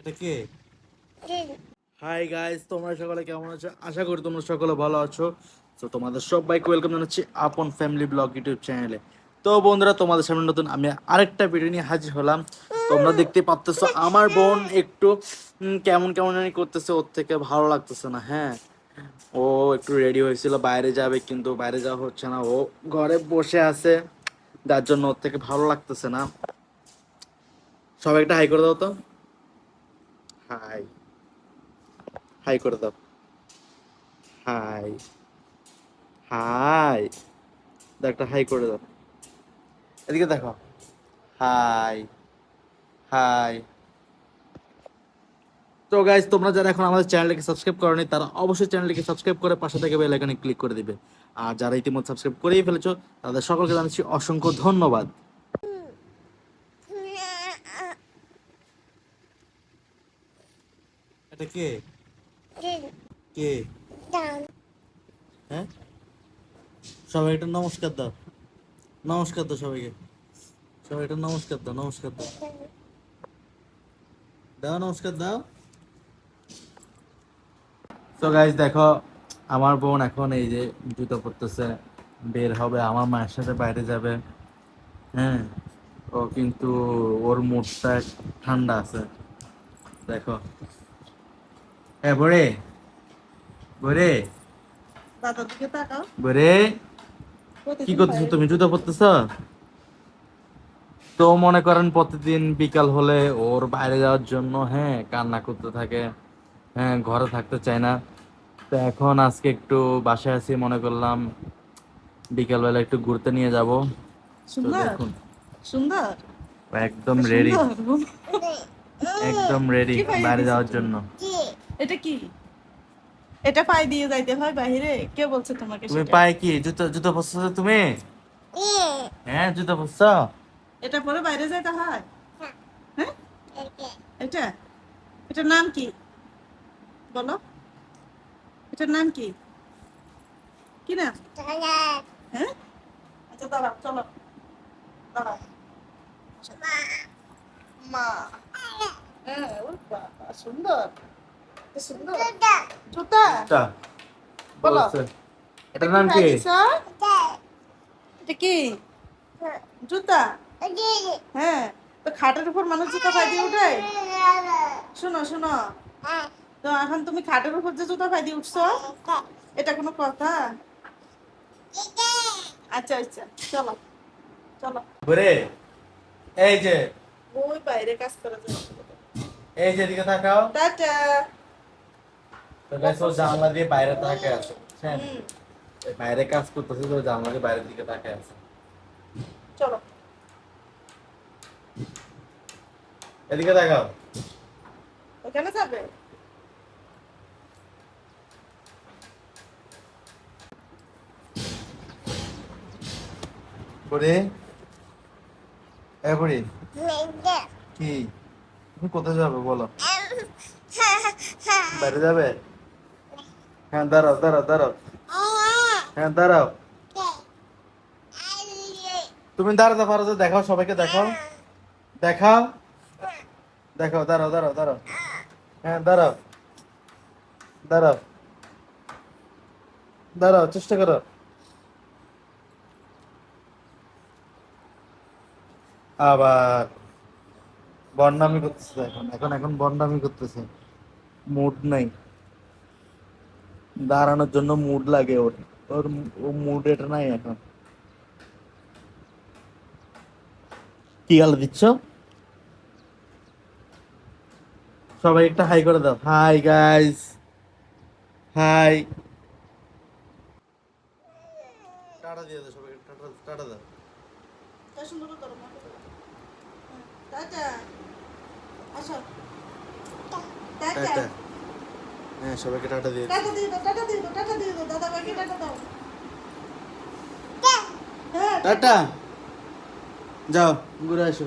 এটা কে? Hi guys, তোমরা সকলে কেমন আছো? আশা করি তোমরা সকলে ভালো আছো। তো তোমাদের সবাইকে ওয়েলকাম জানাচ্ছি আপন ফ্যামিলি ব্লগ ইউটিউব চ্যানেলে। তো বন্ধুরা, তোমাদের সামনে নতুন আমি আরেকটা ভিডিও নিয়ে হাজির হলাম। তোমরা দেখতে পাচ্তেছো আমার বোন একটু কেমন কেমন জানি করতেছে, ওর থেকে ভালো লাগতেছে না। হ্যাঁ, ও একটু রেডি হয়েছিল বাইরে যাবে, কিন্তু বাইরে যাওয়া হচ্ছে না, ও ঘরে বসে আছে, যার জন্য ওর থেকে ভালো লাগতেছে না। সবাই একটা হাই করে দাও তো। হাই, হাই করে দাও। হাই, হাই, একটা হাই করে দাও। এদিকে দেখো। High, high. তো গাইজ, তোমরা যারা এখন আমাদের চ্যানেলটিকে সাবস্ক্রাইব করোনি, তারা অবশ্যই চ্যানেলটিকে সাবস্ক্রাইব করে পাশে থেকে বেল আইকনে ক্লিক করে দিবে। আর যারা ইতিমধ্যে সাবস্ক্রাইব করেই ফেলেছো, তাদের সকলকে জানাচ্ছি অসংখ্য ধন্যবাদ। এটা কে? কে? হ্যাঁ, সবাই একটা নমস্কার দাও। নমস্কার দাও সবাইকে। সবাই একটা নমস্কার দাও। নমস্কার দাও। দাও, নমস্কার দাও। তো গাইজ দেখো, আমার বোন এখন এই যে জুতো পরতেছে, বের হবে, আমার মায়ের সাথে বাইরে যাবে। হ্যাঁ, ও কিন্তু ওর মুডটা ঠান্ডা আছে। দেখো, হ্যাঁ বরে, বরে, দাদার দিকে তাকাও। বরে, কি প্রতিদিন করতেছো বাইরে তুমি? জুতো পরতেছ? তো মনে করেন প্রতিদিন বিকাল হলে ওর বাইরে যাওয়ার জন্য, হ্যাঁ, কান্না করতে থাকে। হ্যাঁ, ঘরে থাকতে চায় না। তো এখন আজকে একটু বাসায় আছি, মনে করলাম বিকালবেলা একটু ঘুরতে নিয়ে যাব। তো সুন্দর দেখুন, সুন্দর একদম রেডি, সুন্দর। একদম রেডি কি পাইয়ে বাইরে দিছো যাওয়ার তুমি? জন্য। এটা কি? এটা পায়ে দিয়ে যাইতে হয় বাইরে? কে বলছে তোমাকে তুমি সেটা? পায়ে কি জুতো জুতো পরছো তুমি? হ্যাঁ, জুতো পরছো? এটা পরে বাইরে যাইতে হয়? হ্যাঁ, এটা এটার নাম কি বলো? এটার নাম কি? কি নাম? হ্যাঁ, আচ্ছা দাঁড়াও, চলো দাঁড়াও। মা, হ্যাঁ, ওর বাবা সুন্দর, কি সুন্দর জুতা। টা বলো, বলছে। এটা এটার কি নাম কি? পায়ে দিছো? এটা কি জুতা? হ্যাঁ, তো খাটের উপর মানুষ জুতা পায়ে দিয়ে উঠে? শোনো শোনো, তো এখন তুমি খাটের উপর যে জুতা পায়ে দিয়ে উঠছো, এটা কোনো কথা? আচ্ছা আচ্ছা, চলো চলো। বরে, এই যে, ওই বাইরে কাজ করা যাবে। এই যে এদিকে তাকাও। টাটা। তো গাইস, ও জানলা দিয়ে বাইরে তাকিয়ে আছে, বুঝছেন? হুম, এই বাইরে কাজ করতেছে, তো জানলা দিয়ে বাইরের দিকে তাকিয়ে আছে। চলো। এদিকে তাকাও। ওখানে যাবে? বরে, এ বরে, কি? তুমি কোথায় যাবে বলো? বাইরে যাবে? হ্যাঁ, দাঁড়াও দাঁড়াও দাঁড়াও। হ্যাঁ, দাঁড়াও। তুমি দাঁড়াতে পারো তো? দেখাও, সবাইকে দেখাও, দেখাও, দেখাও। দাঁড়াও দাঁড়াও দাঁড়াও। হ্যাঁ, দাঁড়াও, দাঁড়াও, দাঁড়াও, চেষ্টা করো। আবার বন্ডামি করতেছে, এখন এখন এখন বন্ডামি করতেছে। মুড নাই, দাঁড়ানোর জন্য মুড লাগে ওর। ওর ও মুড এটা নাই এখন। কি গাল দিচ্ছ? সবাই একটা হাই করে দাও। Hi guys, high. টাটা দিয়ে দাও সবাইকে, টাটা, টাটা দাও। তা সুন্দর করে ধরো, মাকে ধরো। হ্যাঁ, টাটা। আসো, টাটা। টাটা। হ্যাঁ, সবাইকে টাটা দিয়ে টাটা দিচ্ছি। দিয়ে দাও, টাটা দিয়ে দাও, টাটা দিয়ে দাও, দাদা ভাইকে টাটা দাও। হ্যাঁ, টাটা, যাও ঘুরে আসো।